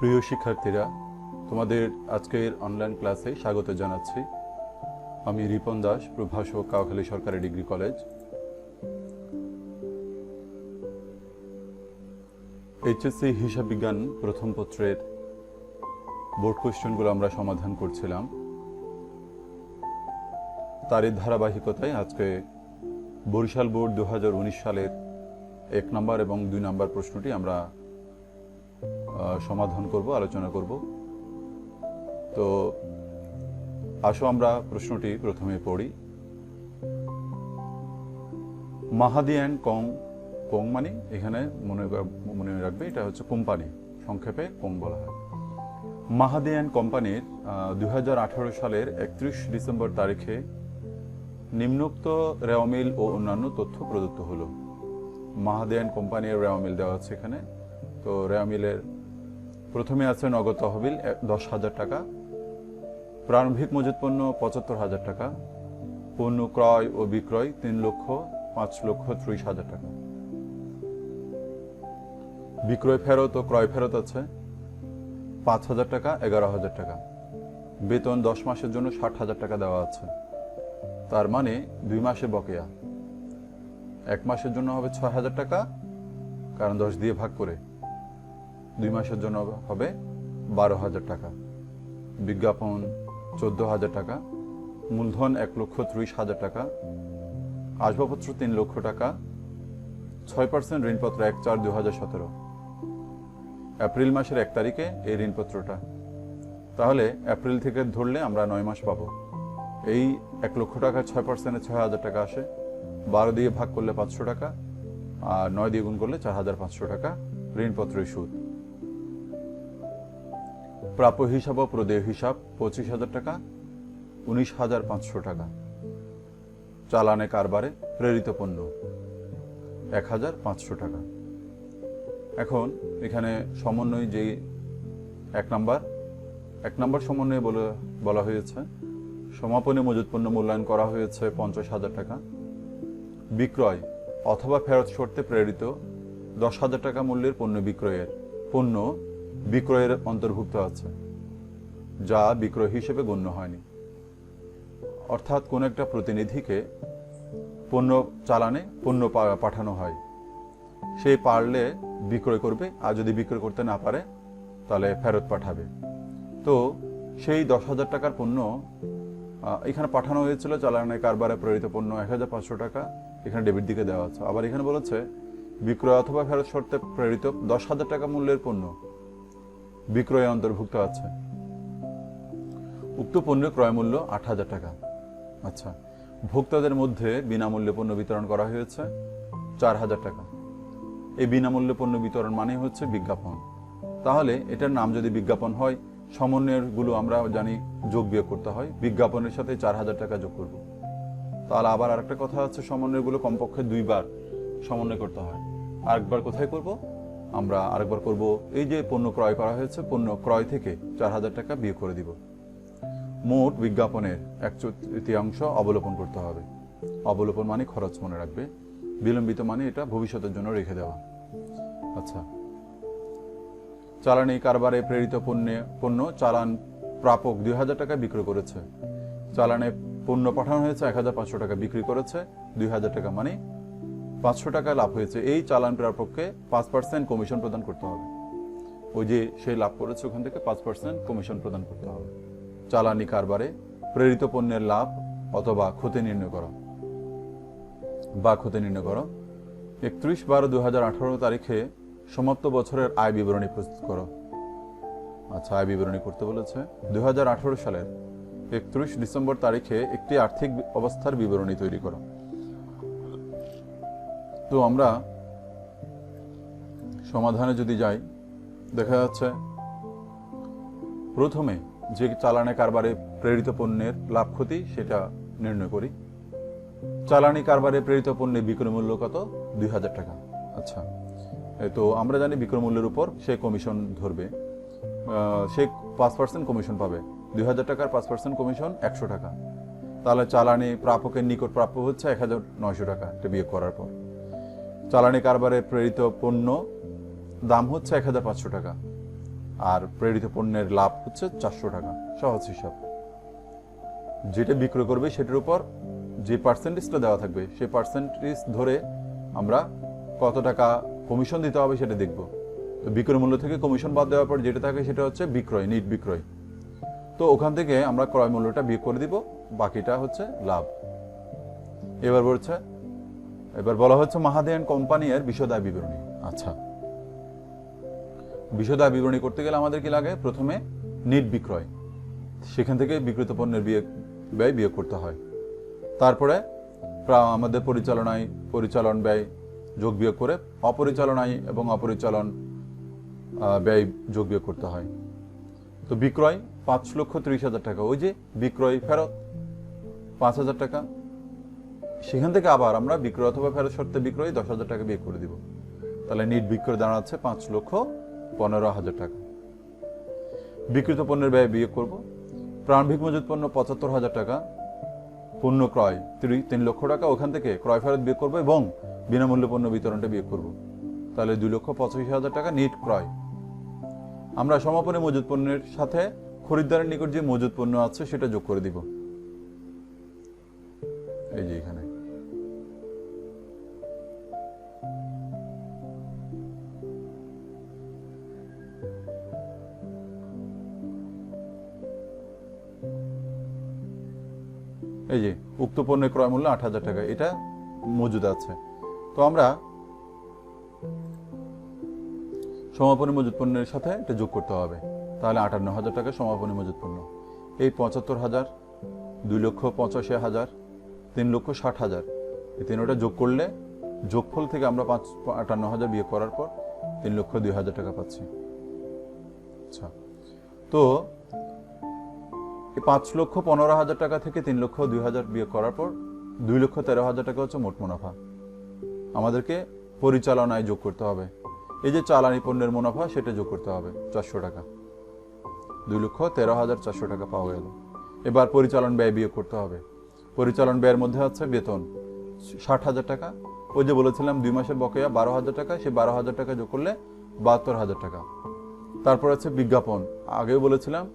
প্রিয় শিক্ষার্থীরা, তোমাদের আজকের অনলাইন ক্লাসে স্বাগত জানাচ্ছি। আমি রিপন দাস, প্রভাষক, কাউখালী সরকারি ডিগ্রি কলেজ। এইচএসসি হিসাব বিজ্ঞান প্রথম পত্রের বোর্ড কোয়েশ্চেনগুলো আমরা সমাধান করছিলাম। তারই ধারাবাহিকতায় আজকে বরিশাল বোর্ড 2019 সালের 1 নম্বর এবং 2 নম্বর প্রশ্নটি আমরা সমাধান করব, আলোচনা করব। তো আসো আমরা প্রশ্নটি প্রথমে পড়ি। মাহাদি অ্যান্ড কং মানে এখানে মনে রাখবে এটা হচ্ছে কোম্পানি, সংক্ষেপে কং বলা হয়। মাহাদি অ্যান্ড কোম্পানির 2018 সালের 31 ডিসেম্বর তারিখে নিম্নোক্ত রেওয়া মিল ও অন্যান্য তথ্য প্রদত্ত হলো। মাহাদি অ্যান্ড কোম্পানির রেওয়া মিল দেওয়া আছে এখানে। তো রেওয়া মিলের প্রথমে আছে নগদ তহবিল 10,000 টাকা, প্রারম্ভিক মজুত পণ্য 75,000 টাকা, পণ্য ক্রয় ও বিক্রয় 3,05,30,000 টাকা, বিক্রয় ফেরত ও ক্রয় ফেরত আছে 5,000 টাকা, 11,000 টাকা, বেতন 10 মাসের জন্য 60,000 টাকা দেওয়া আছে। তার মানে 2 মাসে বকেয়া। 1 মাসের জন্য হবে 6,000 টাকা, কারণ 10 দিয়ে ভাগ করে। 2 মাসের জন্য হবে 12,000 টাকা, বিজ্ঞাপন 14,000 টাকা, মূলধন 1,30,000 টাকা, আসবাবপত্র 3 লক্ষ টাকা, 6% ঋণপত্র 1/4/2017, এপ্রিল মাসের 1 তারিখে এই ঋণপত্রটা। তাহলে এপ্রিল থেকে ধরলে আমরা 9 মাস পাবো। এই 1 লক্ষ টাকা 6%-এ 6,000 টাকা আসে, 12 দিয়ে ভাগ করলে 500 টাকা, আর 9 দিয়ে গুণ করলে 4,500 টাকা ঋণপত্রের সুদ। প্রাপ্য হিসাব ও প্রদেয় হিসাব 25,000 টাকা, 19,500 টাকা। চালানে কারবারে প্রেরিত পণ্য 1,500 টাকা। এখন এখানে সমন্বয় যে 1 নম্বর সমন্বয়ে বলা হয়েছে সমাপনী মজুত পণ্য মূল্যায়ন করা হয়েছে 50,000 টাকা, বিক্রয় অথবা ফেরত শর্তে প্রেরিত 10,000 টাকা মূল্যের পণ্য বিক্রয়ের অন্তর্ভুক্ত আছে, যা বিক্রয় হিসেবে গণ্য হয়নি। অর্থাৎ কোন একটা প্রতিনিধিকে পণ্য পাঠানো হয়, সে পারলে বিক্রয় করবে, আর যদি বিক্রয় করতে না পারে তাহলে ফেরত পাঠাবে। তো সেই 10,000 টাকার পণ্য এখানে পাঠানো হয়েছিল চালানে কারবারে প্রেরিত পণ্য 1,500 টাকা, এখানে ডেবিট দিকে দেওয়া আছে। আবার এখানে বলেছে বিক্রয় অথবা ফেরত শর্তে প্রেরিত 10,000 টাকা মূল্যের পণ্য বিক্রয়ে অন্তর্ভুক্ত আছে। উক্ত পণ্যের ক্রয় মূল্য 8,000 টাকা। আচ্ছা, ভোক্তাদের মধ্যে বিনামূল্যে পণ্য বিতরণ করা হয়েছে 4,000 টাকা। এই বিনামূল্যে পণ্য বিতরণ মানে হচ্ছে বিজ্ঞাপন। তাহলে এটার নাম যদি বিজ্ঞাপন হয়, সমন্বয়ের গুলো আমরা জানি যোগ বিয়োগ করতে হয়, বিজ্ঞাপনের সাথে 4,000 টাকা যোগ করব। তাহলে আবার আরেকটা কথা আছে, সমন্বয় গুলো কমপক্ষে 2 বার সমন্বয় করতে হয়। আরেকবার কোথায় করব? আমরা আরেকবার করব এই যে পণ্য ক্রয় করা হয়েছে, পণ্য ক্রয় থেকে 4,000 টাকা বিয়োগ করে দিব। মোট বিজ্ঞাপনের 1/3 অবলোপন করতে হবে। অবলোপন মানে খরচ, মনে রাখবে। বিলম্বিত মানে এটা ভবিষ্যতের জন্য রেখে দেওয়া। আচ্ছা, চালানি কারবারে প্রেরিত পণ্য চালান প্রাপক 2,000 টাকা বিক্রি করেছে, চালানে পণ্য পাঠানো হয়েছে 1,500 টাকা, বিক্রি করেছে 2,000 টাকা, মানে 500 টাকা লাভ হয়েছে। এই চালান প্রাপককে 5% কমিশন প্রদান করতে হবে। ওই যে সে লাভ করেছে ওখান থেকে 5% কমিশন প্রদান করতে হবে। চালানি কারবারে প্রেরিত পণ্যের লাভ অথবা ক্ষতি নির্ণয় করো। 31/12/2018 তারিখে সমাপ্ত বছরের আয় বিবরণী প্রস্তুত করো। আচ্ছা, আয় বিবরণী করতে বলেছে। 2018 সালের 31 ডিসেম্বর তারিখে একটি আর্থিক অবস্থার বিবরণী তৈরি করো। তো আমরা সমাধানে যদি যাই, দেখা যাচ্ছে প্রথমে যে চালানে কারবারে প্রেরিত পণ্যের লাভ ক্ষতি সেটা নির্ণয় করি। চালানি কারবারে প্রেরিত পণ্যের বিক্রয় মূল্য কত? 2,000 টাকা। আচ্ছা, তো আমরা জানি বিক্রয় মূল্যের উপর সে কমিশন ধরবে, সে 5% কমিশন পাবে। 2,000 টাকার 5% কমিশন 100 টাকা। তাহলে চালানি প্রাপকের নিকট প্রাপ্য হচ্ছে 1,900 টাকা, এটা বিয়োগ করার পর। চালানি কারবারে প্রেরিত পণ্য দাম হচ্ছে 1,500 টাকা, আর প্রেরিত পণ্যের লাভ হচ্ছে 400 টাকা। সহজ হিসাব। যেটা বিক্রয় করবে সেটার উপর যে পার্সেন্টেজটা দেওয়া থাকবে সেই পার্সেন্টেজ ধরে আমরা কত টাকা কমিশন দিতে হবে সেটা দেখব। তো বিক্রয় মূল্য থেকে কমিশন বাদ দেওয়ার পর যেটা থাকে সেটা হচ্ছে বিক্রয়, নিট বিক্রয়। তো ওখান থেকে আমরা ক্রয় মূল্যটা বিয়োগ করে দিব, বাকিটা হচ্ছে লাভ। এবার বলা হচ্ছে মাহাদি অ্যান্ড কোম্পানি এর বিশদায় বিবরণী। আচ্ছা, বিশদায় বিবরণী করতে গেলে আমাদের কি লাগে? প্রথমে নিট বিক্রয়, সেখান থেকে বিক্রিত পণ্যের ব্যয় বিয়োগ করতে হয়। তারপরে আমাদের পরিচালন ব্যয় যোগ বিয়োগ করে অপরিচালনায় এবং অপরিচালন ব্যয় যোগ বিয়োগ করতে হয়। তো বিক্রয় 5,30,000 টাকা, ওই যে বিক্রয় ফেরত 5,000 টাকা, সেখান থেকে আবার আমরা বিক্রয় অথবা ফেরত শর্তে বিক্রয় 10,000 টাকা বিয়োগ করে দিব। তাহলে নিট বিক্রয় দাঁড়াচ্ছে 5,15,000 টাকা। বিক্রিত পণ্যের ব্যয় বিয়োগ করব। প্রারম্ভিক মজুত পণ্য 75,000 টাকা, পণ্য ক্রয় 3 লক্ষ টাকা, ওখান থেকে ক্রয় ফেরত বিয়োগ করবো এবং বিনামূল্য পণ্য বিতরণটা বিয়োগ করব। তাহলে 2,85,000 টাকা নিট ক্রয়। আমরা সমাপনী মজুত পণ্যের সাথে খরিদ্দারের নিকট যে মজুত পণ্য আছে সেটা যোগ করে দিব। এই যে এখানে এই যে উক্ত পণ্যের ক্রয় মূল্য 8,000 টাকা, এটা মজুদ আছে। তো আমরা সমাপনী মজুত পণ্যের সাথে এটা যোগ করতে হবে। তাহলে 58,000 টাকা সমাপনী মজুত পণ্য। এই 75,000, 2,85,000, 3,60,000, এই তিনটা যোগ করলে যোগফল থেকে আমরা 58,000 বিয়োগ করার পর 3,02,000 টাকা পাচ্ছি। আচ্ছা, তো এই 5,15,000 টাকা থেকে 3,02,000 বিয়োগ করার পর 2,13,000 টাকা হচ্ছে মোট মুনাফা। আমাদেরকে পরিচালনায় যোগ করতে হবে। এই যে চালানি পণ্যের মুনাফা সেটা যোগ করতে হবে 400 টাকা। 2,13,400 টাকা পাওয়া গেল। এবার পরিচালন ব্যয় বিয়োগ করতে হবে। পরিচালন ব্যয়ের মধ্যে আছে বেতন 60,000 টাকা, ওই যে বলেছিলাম 2 মাসের বকেয়া 12,000 টাকা, সেই 12,000 টাকা যোগ করলে 72,000 টাকা। তারপর আছে বিজ্ঞাপন, আগেও বলেছিলাম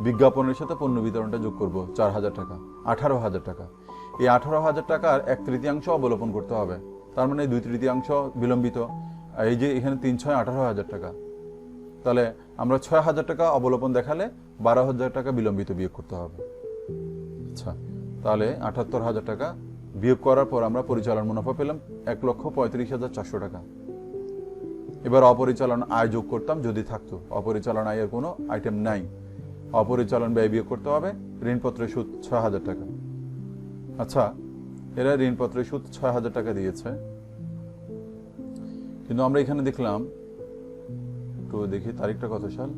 বিজ্ঞাপনের সাথে পণ্য বিতরণটা যোগ করব 4,000 টাকা, 18,000 টাকা। এই 18,000 টাকার 1/3 অবলোপন করতে হবে, তার মানে 2/3 বিলম্বিত। এই যে এখানে 3/6 18,000 টাকা, তাহলে আমরা 6,000 টাকা অবলোপন দেখালে 12,000 টাকা বিলম্বিত বিয়োগ করতে হবে। আচ্ছা, তাহলে 78,000 টাকা বিয়োগ করার পর আমরা পরিচালন মুনাফা পেলাম 1,35,400 টাকা। এবার অপরিচালন আয় যোগ করতাম যদি থাকতো, অপরিচালন আয়ের কোনো আইটেম নাই। অপরিচালন ব্যয় বিয়োগ করতে হবে। ঋণপত্রের সুদ 6,000 টাকা। আচ্ছা, এরা ঋণপত্রের সুদ 6,000 টাকা দিয়েছে, কিন্তু আমরা এখানে দেখলাম, একটু দেখি তারিখটা কত সাল,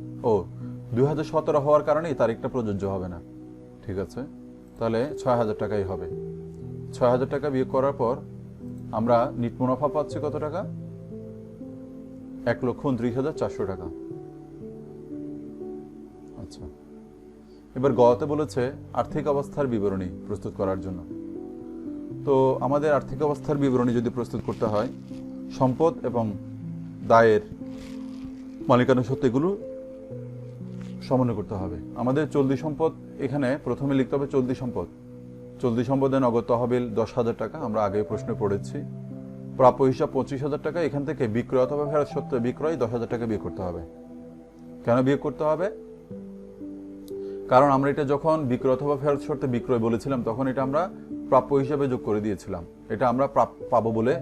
2017 হওয়ার কারণে এই তারিখটা প্রযোজ্য হবে না। ঠিক আছে, তাহলে 6,000 টাকাই হবে। 6,000 টাকা বিয়োগ করার পর আমরা নিট মুনাফা পাচ্ছি কত টাকা? 1,29,400 টাকা। আচ্ছা, এবার গতে বলেছে আর্থিক অবস্থার বিবরণী প্রস্তুত করার জন্য। তো আমাদের আর্থিক অবস্থার বিবরণী যদি প্রস্তুত করতে হয়, সম্পদ এবং দায়ের মালিকানা সত্ত্ব এগুলো সমন্বয় করতে হবে। আমাদের চলতি সম্পদ এখানে প্রথমে লিখতে হবে চলতি সম্পদ। চলতি সম্পদে নগদ তহবিল 10,000 টাকা, আমরা আগে প্রশ্নে পড়েছি। প্রাপ্য হিসাব 25,000 টাকা। এখান থেকে বিক্রয় অথবা ফেরত সত্ত্বে বিক্রয় 10,000 টাকা বিয়োগ করতে হবে। কেন বিয়োগ করতে হবে? কারণ আমরা এটা যখন বিক্রয় অথবা ফেরত শর্তে বিক্রয় বলেছিলাম তখন এটা আমরা প্রাপ্য হিসাবে যোগ করে দিয়েছিলাম, এটা আমরা পাবো বলে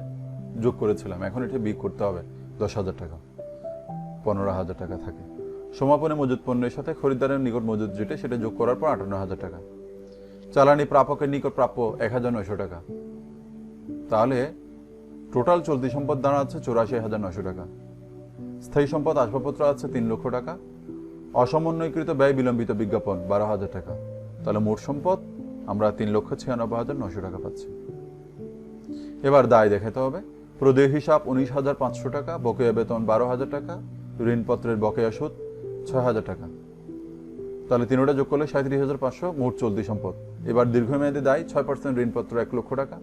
যোগ করেছিলাম। এখন এটা বিয়োগ করতে হবে 10,000 টাকা, 15,000 টাকা থাকে। সমাপনী মজুত পণ্যের সাথে খরিদ্দারের নিকট মজুত যেটা সেটা যোগ করার পর 58,000 টাকা। চালানি প্রাপকের নিকট প্রাপ্য 1,900 টাকা। তাহলে টোটাল চলতি সম্পদ দাঁড়াচ্ছে 84,900 টাকা। স্থায়ী সম্পদ আসবাবপত্র আছে 3 লক্ষ টাকা। অসমন্বয়কৃত ব্যয় বিলম্বিত বিজ্ঞাপন 12,000 টাকা। তাহলে মোট সম্পদ আমরা 3,96,900 টাকা পাচ্ছি। এবার দায় দেখাতে হবে। প্রদেয় হিসাব 19,500 টাকা, বকেয়া বেতন 12,000 টাকা, ঋণপত্রের বকেয়া সুদ 6,000 টাকা। তাহলে তিনটা যোগ করলে 37,500 মোট চলতি সম্পদ। এবার দীর্ঘমেয়াদী দায় 6% ঋণপত্র 1 লক্ষ টাকা,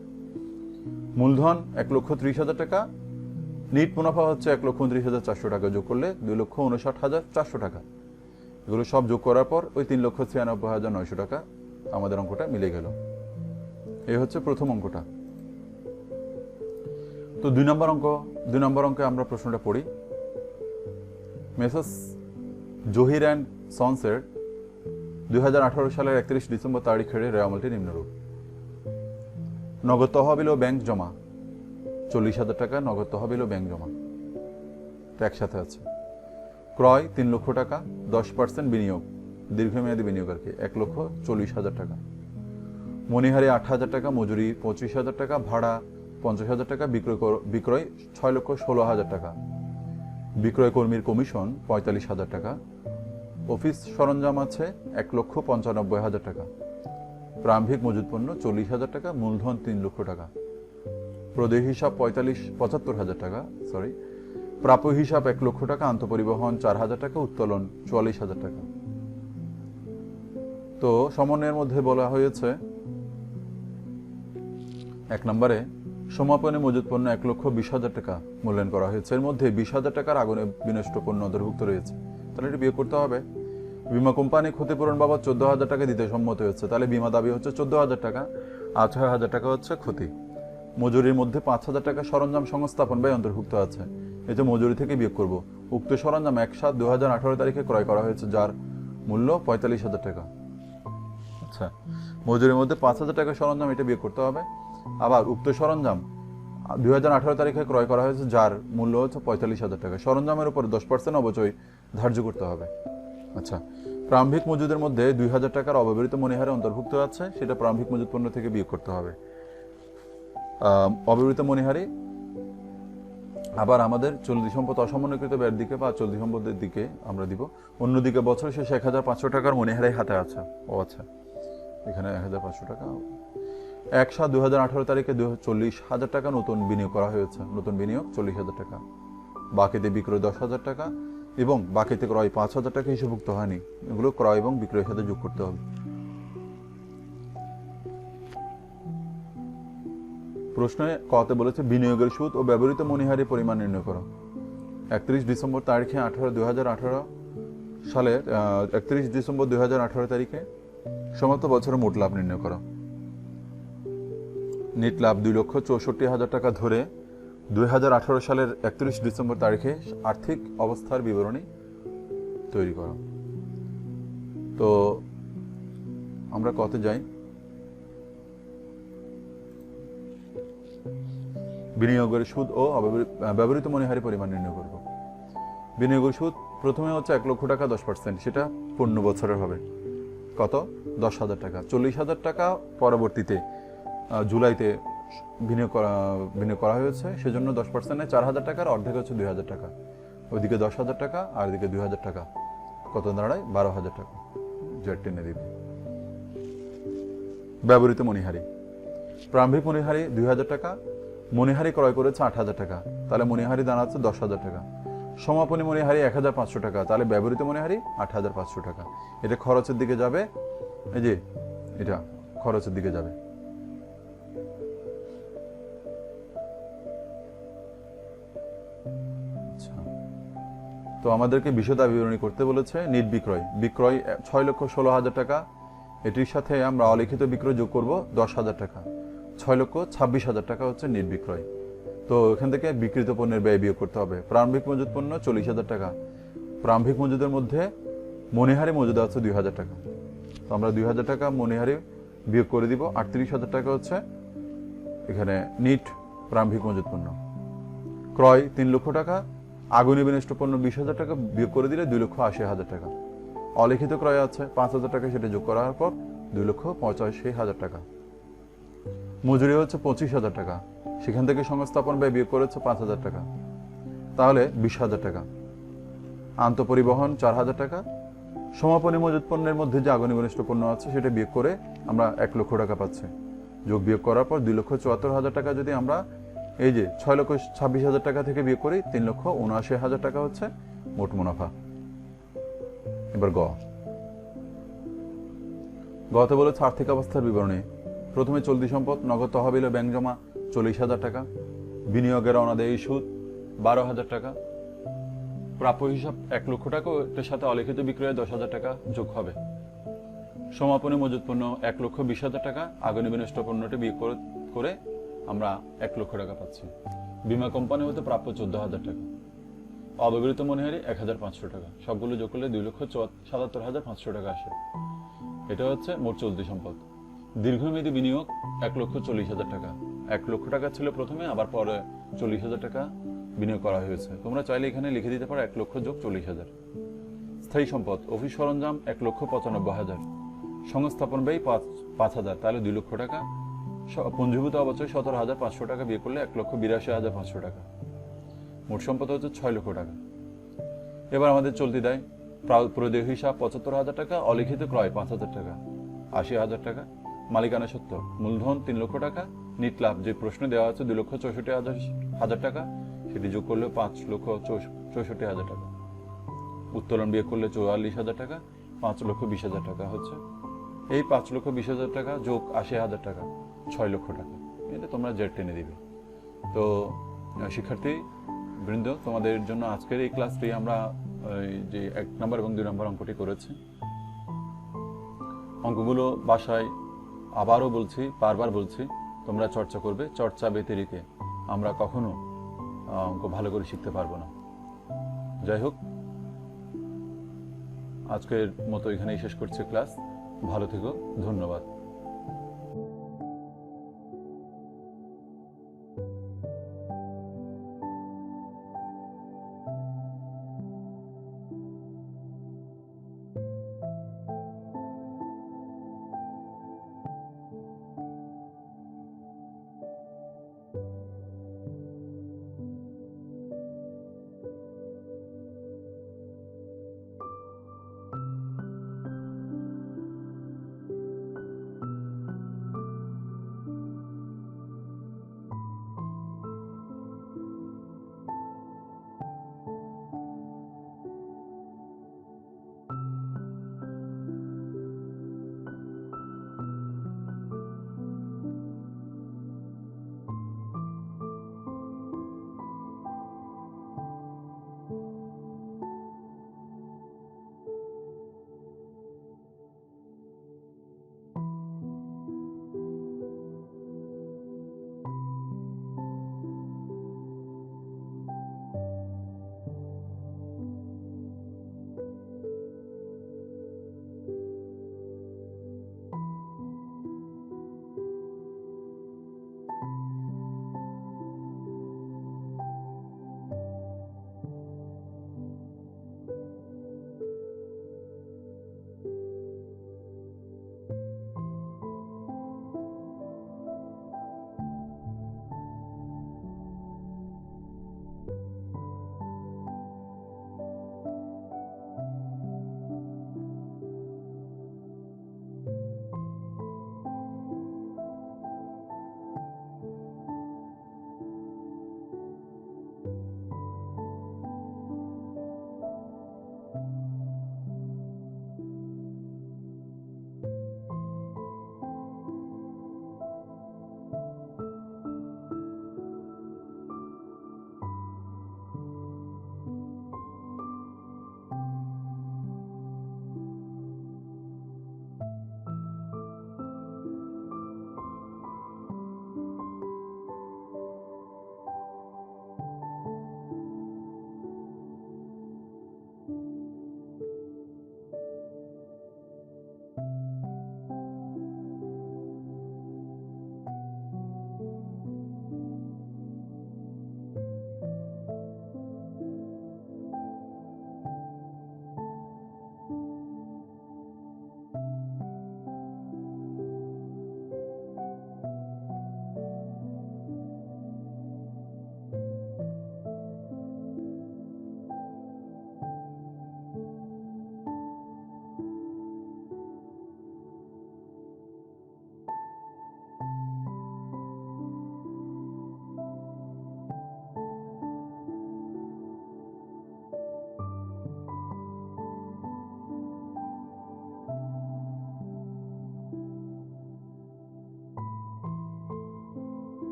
মূলধন 1,30,000 টাকা, নিট মুনাফা হচ্ছে 1,29,400 টাকা, যোগ করলে 2,59,400 টাকা। এগুলো সব যোগ করার পর ওই 3,96,900 টাকা আমাদের অঙ্কটা মিলে গেল। এই হচ্ছে প্রথম অঙ্কটা। তো 2 নম্বর অঙ্কে আমরা প্রশ্নটা পড়ি। মেসেস জহির অ্যান্ড সন্সের 2018 সালের 31 ডিসেম্বর তারিখের রেওয়ামলটি নিম্নরূপ: নগদ তহবিল ও ব্যাংক জমা 40,000 টাকা, নগদ তহবিল ও ব্যাংক জমা একসাথে আছে। ক্রয় 3 লক্ষ টাকা, 10% বিনিয়োগ, দীর্ঘমেয়াদী বিনিয়োগ আর কি, 1,40,000 টাকা। মণিহারি 8,000 টাকা, মজুরি 25,000 টাকা, ভাড়া 50,000 টাকা, বিক্রয় 6,16,000 টাকা, বিক্রয় কর্মীর কমিশন 45,000 টাকা, অফিস সরঞ্জাম আছে 1,95,000 টাকা, প্রারম্ভিক মজুত পণ্য 40,000 টাকা, মূলধন 3 লক্ষ টাকা, প্রদেয় হিসাব 75,000 টাকা, প্রাপ্য হিসাব 1 লক্ষ টাকা, আন্তঃপরিবহন 4,000 টাকা, উত্তোলন 44,000 টাকা। তো সমন্বয়ের মধ্যে বলা হয়েছে 1 নম্বরে সমাপনী মজুত পণ্য 1,20,000 টাকা মূল্যায়ন করা হয়েছে। এর মধ্যে 20,000 টাকার আগুনে বিনষ্ট পণ্য অন্তর্ভুক্ত রয়েছে, তাহলে এটি বিয়োগ করতে হবে। বীমা কোম্পানি ক্ষতিপূরণ বাবদ 14,000 টাকা দিতে সম্মত হয়েছে, তাহলে বীমা দাবি হচ্ছে 14,000 টাকা আর 6,000 টাকা হচ্ছে ক্ষতি। মজুরির মধ্যে 5,000 টাকা সরঞ্জাম সংস্থাপন ব্যয় অন্তর্ভুক্ত আছে, এই যে মজুরি থেকে বিয়োগ করব। উক্ত সরঞ্জাম 1/7/2018 তারিখে ক্রয় করা হয়েছে, যার মূল্য 45,000 টাকা। আচ্ছা, মজুরির মধ্যে 5,000 টাকা সরঞ্জাম, এটা বিয়োগ করতে হবে। আবার উক্ত সরঞ্জাম 2018 তারিখে ক্রয় করা হয়েছে, যার মূল্য হচ্ছে 45,000 টাকা। সরঞ্জামের উপর 10% অবচয় ধার্য করতে হবে। আচ্ছা, প্রারম্ভিক মজুদের মধ্যে 2,000 টাকার অব্যবহৃত মণিহারে অন্তর্ভুক্ত আছে, সেটা প্রারম্ভিক মজুদ পণ্য থেকে বিয়োগ করতে হবে। অব্যবহৃত মণিহারি আবার আমাদের চলতি সম্পদ অসমন্বয়কৃত ব্যয়ের দিকে বা চলতি সম্পদের দিকে আমরা দিব। অন্যদিকে বছর শেষে 1,500 টাকার মণিহারে হাতে আছে। আচ্ছা, এখানে 1,500 টাকা। 1/7/2018 তারিখে 40,000 টাকা নতুন বিনিয়োগ করা হয়েছে, নতুন বিনিয়োগ 40,000 টাকা। বাকিতে বিক্রয় 10,000 টাকা এবং বাকিতে ক্রয় 5,000 টাকা হিসেবভুক্ত হয়নি, এগুলো ক্রয় এবং বিক্রয়ের সাথে যোগ করতে হবে। প্রশ্নে কতে বলেছে বিনিয়োগের সুদ ও ব্যবহৃত মণিহারি পরিমাণ নির্ণয় করো। 31 ডিসেম্বর তারিখে 2018 সালের 31 ডিসেম্বর 2018 তারিখে সমাপ্ত বছরের মোট লাভ নির্ণয় করো। নেট লাভ 2,64,000 টাকা ধরে 2018 সালের 31 ডিসেম্বর তারিখে আর্থিক অবস্থার বিবরণী তৈরি করো। তো আমরা কতে যাই? বিনিয়োগের সুদ ও ব্যবহৃত মণিহারি পরিমাণ নির্ণয় করব। বিনিয়োগের সুদ প্রথমে হচ্ছে 1 লক্ষ টাকা, 10%, সেটা 15 বছরের হবে। কত? 10,000 টাকা। 40,000 টাকা পরবর্তীতে জুলাইতে বিনিয়োগ করা হয়েছে, সেজন্য 10%-এ 4,000 টাকার অর্ধেক হচ্ছে 2,000 টাকা। ওইদিকে 10,000 টাকা আর এদিকে 2,000 টাকা, কত দাঁড়ায়? 12,000 টাকা। জেড টেনে দিবে। ব্যবহৃত মণিহারি, প্রারম্ভিক মণিহারি 2,000 টাকা, মণিহারি ক্রয় করেছে 8,000 টাকা, তাহলে মণিহারি দাঁড়াচ্ছে 10,000 টাকা। সমাপনী মণিহারি 1,500 টাকা, তাহলে ব্যবহৃত মণিহারি 8,500 টাকা। এটা খরচের দিকে যাবে, এই যে এটা খরচের দিকে যাবে। আচ্ছা, তো আমাদেরকে বিশদা বিবরণী করতে বলেছে। নিট বিক্রয় 6,16,000 টাকা, এটির সাথে আমরা অলিখিত বিক্রয় যোগ করব 10,000 টাকা, 6,26,000 টাকা হচ্ছে নিট বিক্রয়। তো এখান থেকে বিক্রিত পণ্যের ব্যয় বিয়োগ করতে হবে। প্রারম্ভিক মজুদ পণ্য 40,000 টাকা, প্রারম্ভিক মজুদের মধ্যে মণিহারি মজুদ আছে 2,000 টাকা, তো আমরা 2,000 টাকা মণিহারি বিয়োগ করে দিব। 38,000 টাকা হচ্ছে এখানে নিট প্রারম্ভিক মজুদ পণ্য। ক্রয় 3 লক্ষ টাকা, আগুনে বিনষ্ট পণ্য 20,000 টাকা বিয়োগ করে দিলে 2,80,000 টাকা। অলিখিত ক্রয় আছে 5,000 টাকা, সেটা যোগ করার পর 2,85,000 টাকা। মজুরি হচ্ছে 25,000 টাকা, সেখান থেকে সংস্থাপন ব্যয় বিয়োগ করেছে 5,000 টাকা, তাহলে 20,000 টাকা। আন্তঃপরিবহন 4,000 টাকা। সমাপনী মজুদ পণ্যের মধ্যে যে আগুনে বিনষ্ট পণ্য আছে সেটা বিয়োগ করে আমরা 1 লক্ষ টাকা পাচ্ছি। যোগ বিয়োগ করার পর 2,74,000 টাকা যদি আমরা এই যে 6,26,000 টাকা থেকে বিয়োগ করি, 3,79,000 টাকা হচ্ছে মোট মুনাফা। এবার গতে বলেছে আর্থিক অবস্থার বিবরণী। প্রথমে চলতি সম্পদ, নগদ তহবিল ও ব্যাংক জমা 40,000 টাকা, বিনিয়োগের অনাদায়ী সুদ 12,000 টাকা। প্রাপ্য হিসাব 1 লক্ষ টাকা, এটার সাথে অলিখিত বিক্রয়ে 10,000 টাকা যোগ হবে। সমাপনী মজুত পণ্য 1,20,000 টাকা, আগামী বিনষ্ট পণ্যটি বিয়োগ করে আমরা 1 লক্ষ টাকা পাচ্ছি। বীমা কোম্পানি হতে প্রাপ্য 14,000 টাকা। অব্যবহৃত মনিহারি 1,500 টাকা। সবগুলো যোগ করলে 2,77,500 টাকা আসে। এটা হচ্ছে মোট চলতি সম্পদ। দীর্ঘমেয়াদী বিনিয়োগ 1,40,000 টাকা। 1 লক্ষ টাকা ছিল প্রথমে, আবার পরে 40,000 টাকা বিনিয়োগ করা হয়েছে। তোমরা চাইলে এখানে লিখে দিতে পারো 1 লক্ষ যোগ 40,000। স্থায়ী সম্পদ অফিস সরঞ্জাম 1,95,000। সংস্থাপন ব্যয় 5,000, তাহলে 2 লক্ষ টাকা। পুঞ্জীভূত অবচয় 17,500 টাকা বিয়ে করলে 1,82,500 টাকা। মোট সম্পদ হচ্ছে 6 লক্ষ টাকা। এবার আমাদের চলতি দায় প্রদেয় হিসাব 75,000 টাকা, অলিখিত ক্রয় 5,000 টাকা, 80,000 টাকা। মালিকানা সত্ত্ব মূলধন 3 লক্ষ টাকা। নিট লাভ যে প্রশ্ন দেওয়া আছে 2,64,000 টাকা, সেটি যোগ করলে 5,64,000 টাকা। উত্তোলন বিয়োগ করলে 44,000 টাকা, 5,20,000 টাকা হচ্ছে। এই 5,20,000 টাকা যোগ 80,000 টাকা, 6 লক্ষ টাকা। এটা তোমরা জেড টেনে দিবে। তো শিক্ষার্থী বৃন্দ, তোমাদের জন্য আজকের এই ক্লাসটি আমরা যে 1 নম্বর এবং 2 নম্বর অঙ্কটি করেছি। অঙ্কগুলো বাসায় আবারও বলছি, বারবার বলছি, তোমরা চর্চা করবে। চর্চা ব্যতিরেকে আমরা কখনো অঙ্ক ভালো করে শিখতে পারবো না। যাই হোক, আজকের মতো এখানেই শেষ করছি ক্লাস। ভালো থেকো, ধন্যবাদ।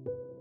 you